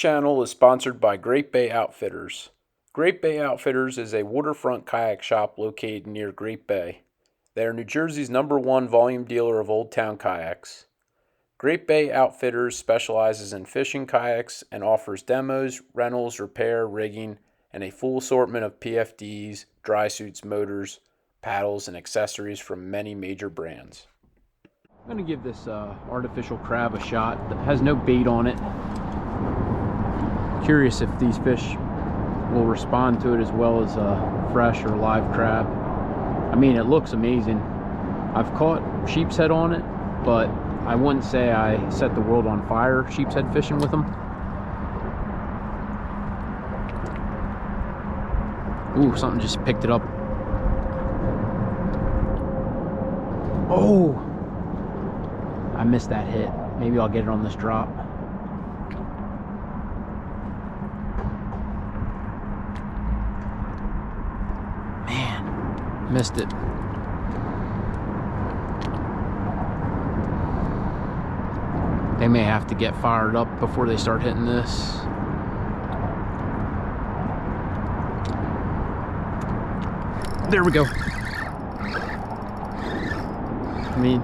channel is sponsored by Great Bay Outfitters. Great Bay Outfitters is a waterfront kayak shop located near Great Bay. They are New Jersey's #1 volume dealer of Old Town kayaks. Great Bay Outfitters specializes in fishing kayaks and offers demos, rentals, repair, rigging, and a full assortment of PFDs, dry suits, motors, paddles, and accessories from many major brands. I'm going to give this artificial crab a shot that has no bait on it. Curious if these fish will respond to it as well as fresh or live crab. I mean, it looks amazing. I've caught sheep's head on it, but I wouldn't say I set the world on fire sheep's head fishing with them. Ooh, something just picked it up. Oh! I missed that hit. Maybe I'll get it on this drop. Man, missed it. They may have to get fired up before they start hitting this. There we go. I mean,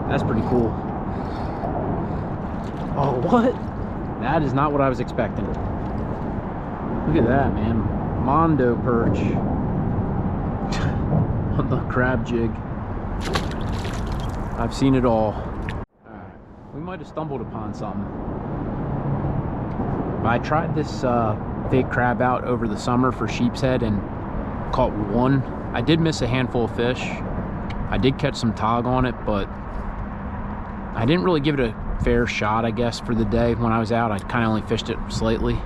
that's pretty cool. Oh, what? That is not what I was expecting. Look at that, man. Mondo perch on the crab jig. I've seen it all. We might have stumbled upon something. I tried this fake crab out over the summer for sheep's head and caught one. I did miss a handful of fish. I did catch some tog on it, but I didn't really give it a fair shot, I guess, for the day. When I was out, I kind of only fished it slightly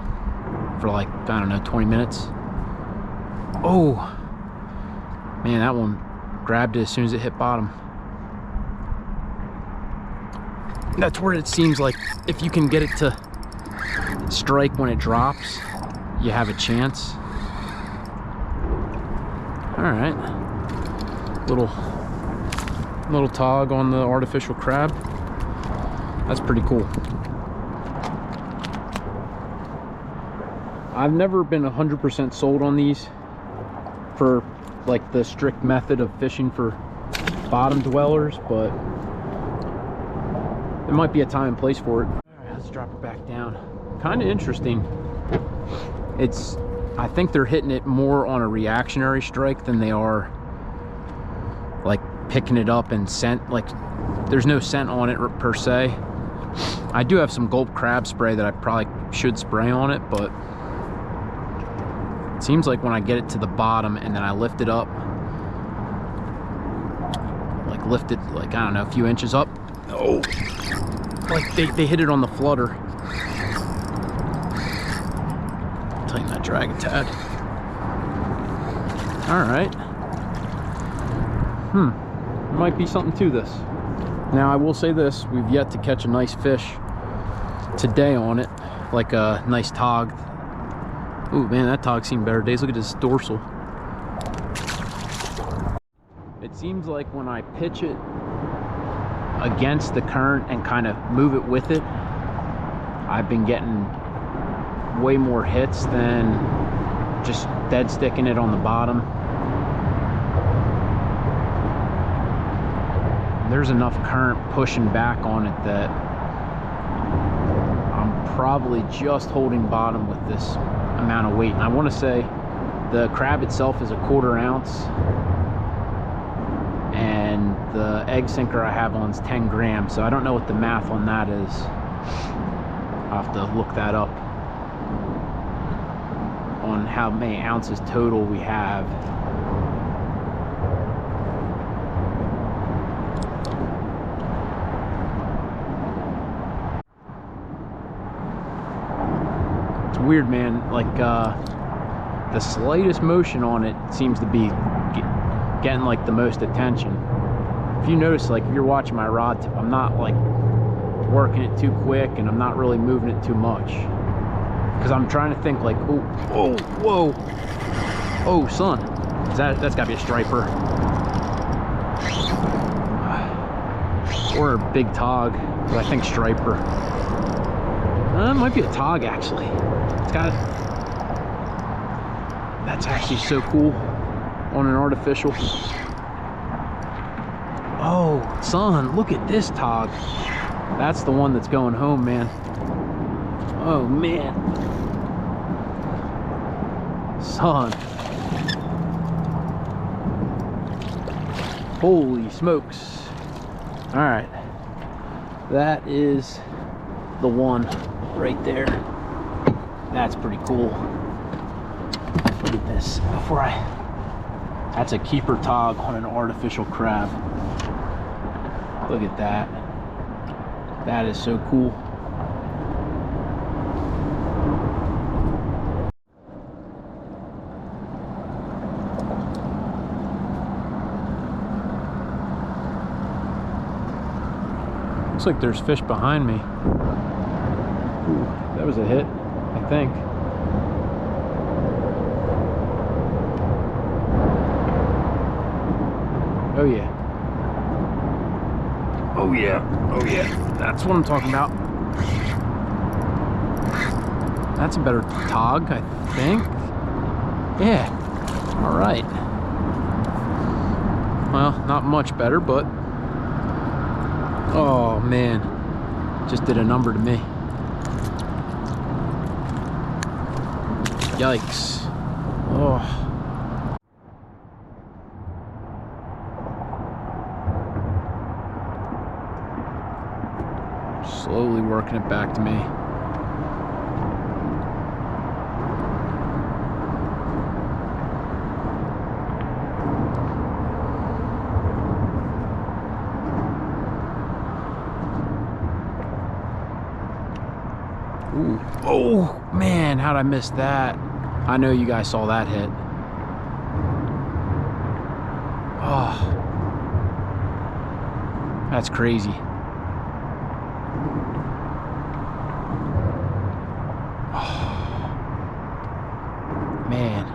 for like, I don't know, 20 minutes. Oh, man, that one grabbed it as soon as it hit bottom. That's where it seems like if you can get it to strike when it drops, you have a chance. All right, little tog on the artificial crab. That's pretty cool. I've never been 100% sold on these for like the strict method of fishing for bottom dwellers, but there might be a time and place for it. All right, let's drop it back down. Kind of interesting. I think they're hitting it more on a reactionary strike than they are like picking it up and scent. Like, there's no scent on it per se. I do have some gulp crab spray that I probably should spray on it, but it seems like when I get it to the bottom and then I lift it up, like lift it like, I don't know, a few inches up. Oh, like they hit it on the flutter. Tighten that drag a tad. All right. There might be something to this. Now, I will say this, we've yet to catch a nice fish today on it, like a nice tog. Ooh, man, that tog's seen better days. Look at this dorsal. It seems like when I pitch it against the current and kind of move it with it, I've been getting way more hits than just dead sticking it on the bottom. There's enough current pushing back on it that I'm probably just holding bottom with this amount of weight. And I want to say the crab itself is a 1/4 ounce and the egg sinker I have on is 10 grams, so I don't know what the math on that is. I'll have to look that up on how many ounces total we have. It's weird, man, like the slightest motion on it seems to be getting like the most attention. If you notice, like if you're watching my rod tip, I'm not like working it too quick and I'm not really moving it too much, because I'm trying to think like, oh, oh, whoa, oh son, that's gotta be a striper or a big tog, but I think striper. It might be a Tautog, actually. It's got... That's actually so cool on an artificial. Oh, son, look at this Tautog. That's the one that's going home, man. Oh, man. Son. Holy smokes. All right. That is the one right there. That's pretty cool. Look at this. That's a keeper Tautog on an artificial crab. Look at that. That is so cool. Looks like there's fish behind me. Ooh, that was a hit, I think. Oh yeah. Oh yeah. Oh yeah. That's what I'm talking about. That's a better Tautog, I think. Yeah. All right. Well, not much better, but oh man, just did a number to me. Yikes. Oh. Slowly working it back to me. Ooh. Oh man, how'd I miss that? I know you guys saw that hit. Oh, that's crazy. Man,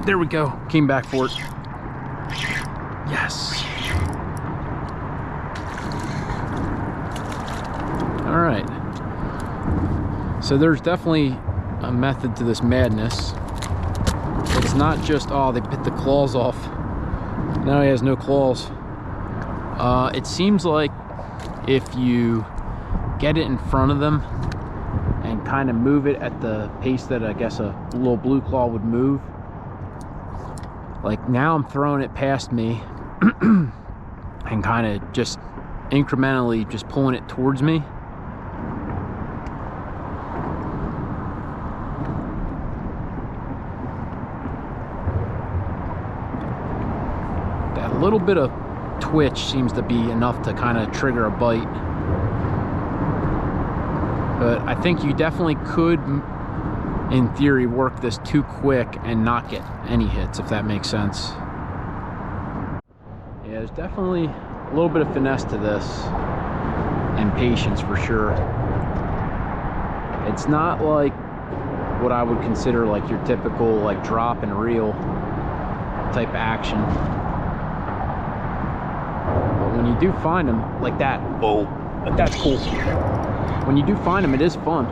there we go. Came back for it. Yes. All right. So there's definitely a method to this madness. It's not just, oh, they bit the claws off. Now he has no claws. It seems like if you get it in front of them and kind of move it at the pace that I guess a little blue claw would move. Like now I'm throwing it past me and kind of just incrementally just pulling it towards me. That little bit of twitch seems to be enough to kind of trigger a bite. But I think you definitely could, in theory, work this too quick and not get any hits, if that makes sense. Yeah, there's definitely a little bit of finesse to this and patience for sure. It's not like what I would consider like your typical like drop and reel type action. But when you do find them like that, oh, that's cool. When you do find them, it is fun.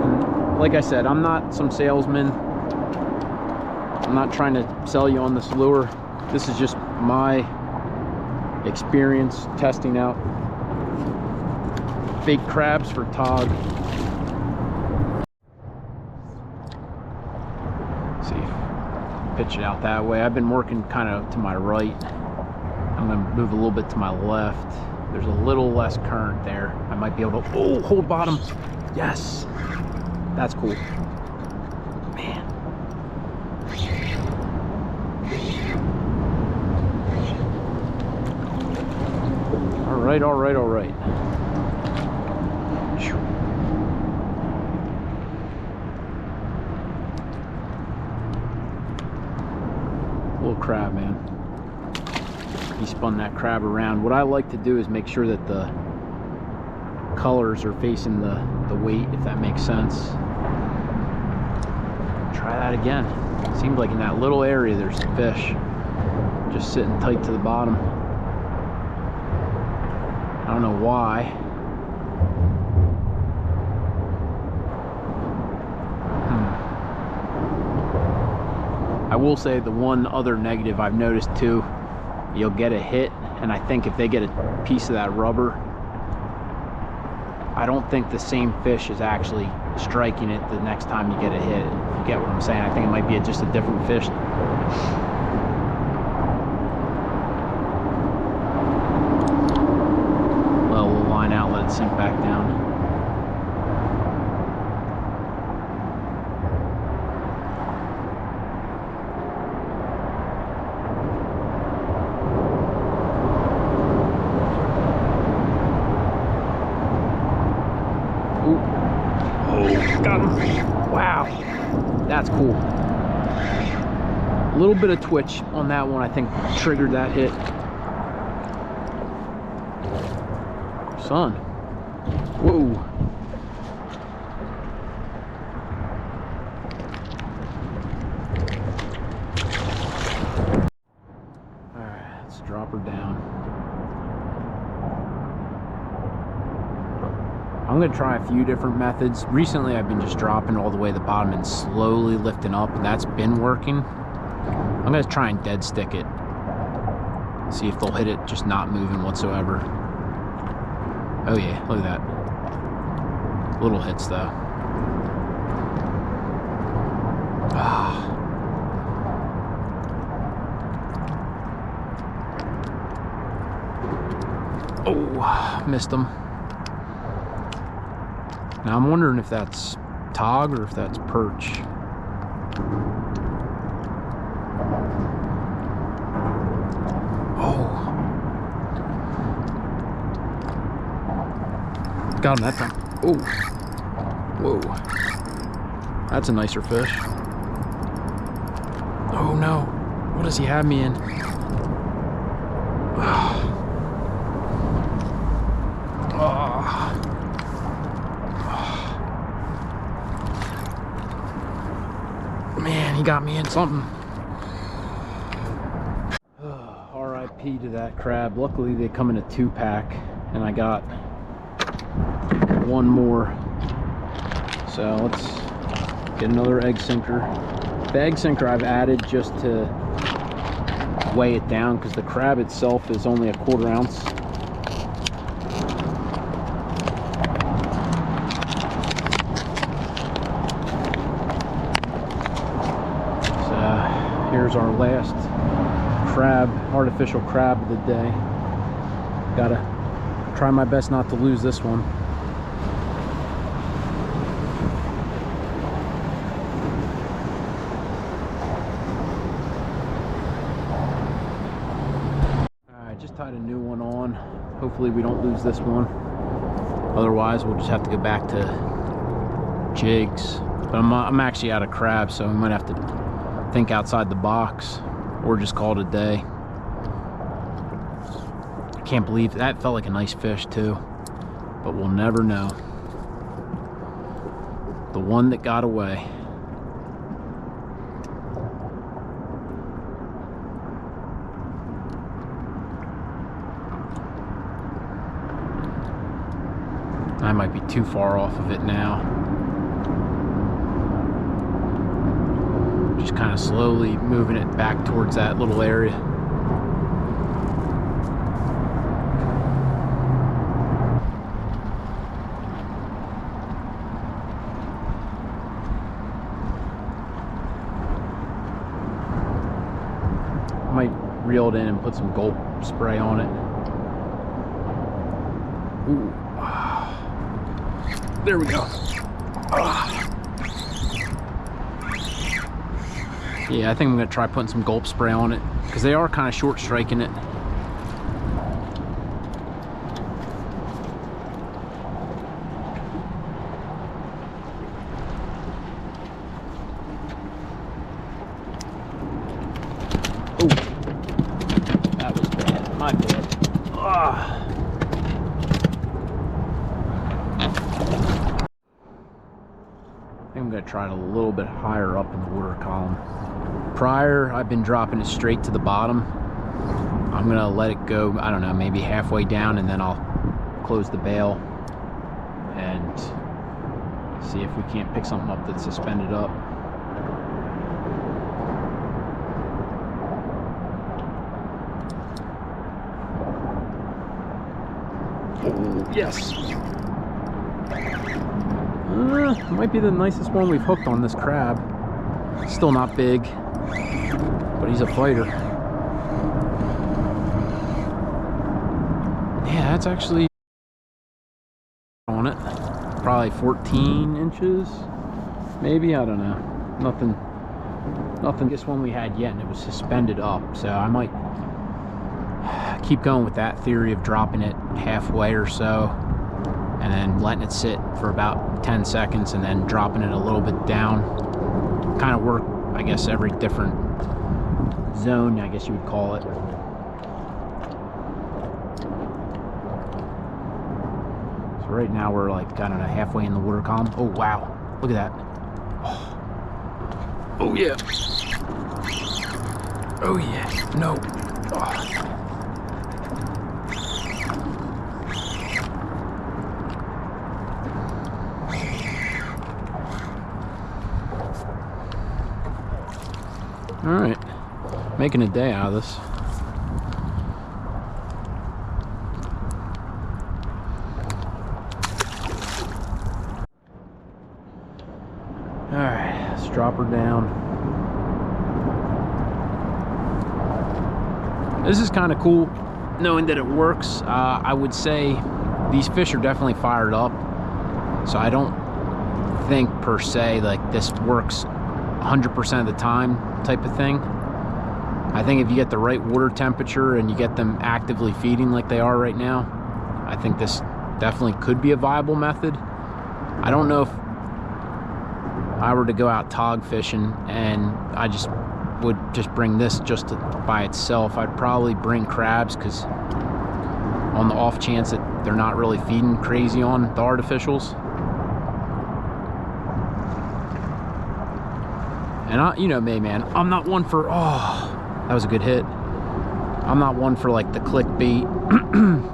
And like I said, I'm not some salesman. I'm not trying to sell you on this lure. This is just my experience testing out fake crabs for Tautog. See, pitch it out that way. I've been working kind of to my right. I'm gonna move a little bit to my left. There's a little less current there. I might be able to, oh, hold bottom. Yes, that's cool. Man. All right, all right, all right. Little crab, man. He spun that crab around. What I like to do is make sure that the colors are facing the weight, if that makes sense. Try that again. Seems like in that little area there's some fish just sitting tight to the bottom. don't know why. I will say the one other negative I've noticed too, you'll get a hit, and I think if they get a piece of that rubber, I don't think the same fish is actually striking it the next time you get a hit. You get what I'm saying? I think it might be just a different fish. Well, we'll line out, let it sink back down. Got him. Wow, that's cool. A little bit of twitch on that one, I think, triggered that hit. Son. Whoa. All right, let's drop her down. I'm gonna try a few different methods. Recently, I've been just dropping all the way to the bottom and slowly lifting up, and that's been working. I'm gonna try and dead stick it. See if they'll hit it just not moving whatsoever. Oh yeah, look at that. Little hits though. Ah. Oh, missed them. Now I'm wondering if that's tog or if that's perch. Oh. Got him that time. Oh. Whoa. That's a nicer fish. Oh no. What does he have me in? Man, he got me in something. RIP to that crab. Luckily they come in a 2-pack and I got one more. So let's get another egg sinker. The egg sinker I've added just to weigh it down because the crab itself is only a 1/4 ounce. Here's our last crab, artificial crab of the day. Gotta try my best not to lose this one. Alright, just tied a new one on. Hopefully we don't lose this one. Otherwise we'll just have to go back to jigs. But I'm actually out of crab, so we might have to think outside the box or just call it a day. I can't believe that felt like a nice fish too, but we'll never know. The one that got away. I might be too far off of it now. Just kind of slowly moving it back towards that little area. I might reel it in and put some gulp spray on it. Ooh. There we go. Yeah, I think I'm gonna try putting some gulp spray on it because they are kind of short striking it. Oh, that was bad. My bad. I think I'm gonna try it a little bit higher up in the water column. Prior, I've been dropping it straight to the bottom. I'm gonna let it go, I don't know, maybe halfway down, and then I'll close the bail and see if we can't pick something up that's suspended up. Oh, yes. Might be the nicest one we've hooked on this crab. Still not big, but he's a fighter. Yeah, that's actually on it. Probably 14 inches, maybe, I don't know. Nothing this one we had yet, and it was suspended up, so I might keep going with that theory of dropping it halfway or so and then letting it sit for about 10 seconds and then dropping it a little bit down. Kind of work, I guess, every different zone, I guess you would call it. So right now we're like, I don't know, halfway in the water column. Oh wow, look at that. Oh yeah. Oh yeah, no. Oh. All right, making a day out of this. All right, let's drop her down. This is kind of cool, knowing that it works. I would say these fish are definitely fired up, so I don't think per se like this works 100% of the time type of thing. I think if you get the right water temperature and you get them actively feeding like they are right now, I think this definitely could be a viable method. I don't know if I were to go out tog fishing and I would just bring this just by itself. I'd probably bring crabs, because on the off chance that they're not really feeding crazy on the artificials. And you know me, man, I'm not one for, oh, that was a good hit. I'm not one for like the clickbait,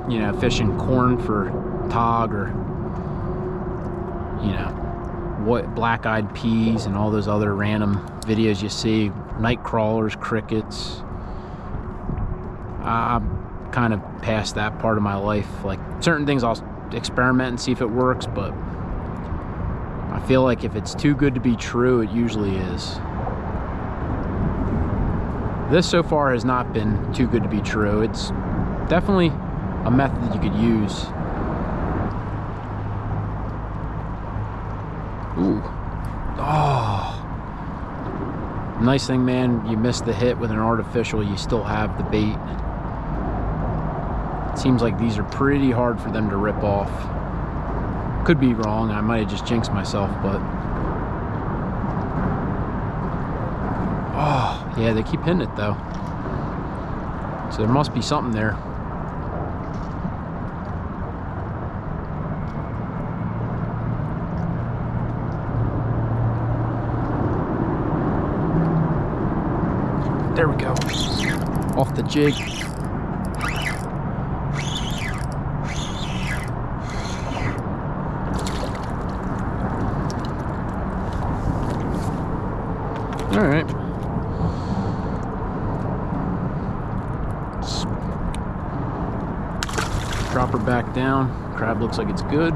you know, fishing corn for tog, or, you know, what, black-eyed peas and all those other random videos you see, night crawlers, crickets. I'm kind of past that part of my life. Like, certain things I'll experiment and see if it works, but I feel like if it's too good to be true, it usually is. This so far has not been too good to be true. It's definitely a method that you could use. Ooh. Oh. Nice thing, man, you missed the hit with an artificial, you still have the bait. It seems like these are pretty hard for them to rip off. Could be wrong, I might have just jinxed myself, but oh, yeah, they keep hitting it though. So there must be something there. There we go. Off the jig. All right. Drop her back down. Crab looks like it's good.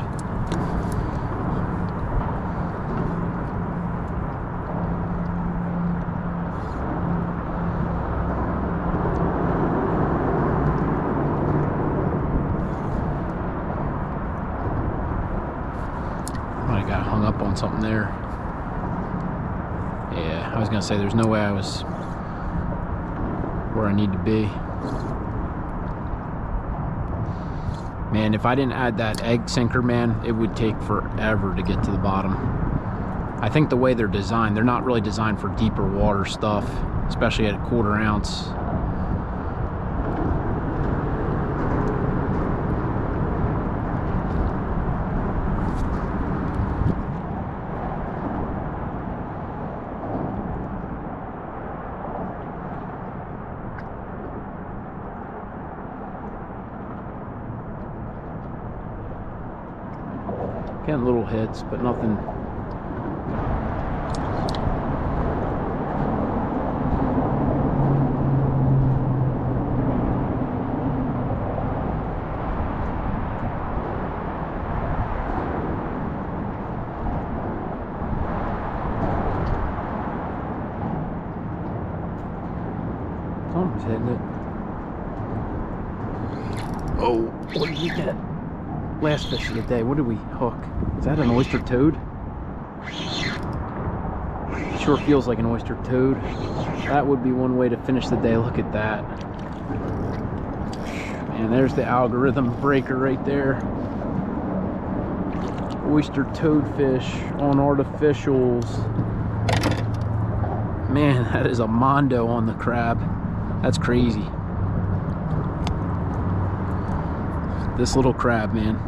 Might have got hung up on something there. Yeah, I was gonna say there's no way I was where I need to be. Man, if I didn't add that egg sinker, man, it would take forever to get to the bottom. I think the way they're designed, they're not really designed for deeper water stuff, especially at a 1/4 ounce. Getting little hits, but nothing. Something's hitting it. Oh, what did we get? Last fish of the day. What did we hook? Is that an oyster toad? Sure feels like an oyster toad. That would be one way to finish the day. Look at that. And there's the algorithm breaker right there. Oyster toadfish on artificials. Man, that is a mondo on the crab. That's crazy. This little crab, man.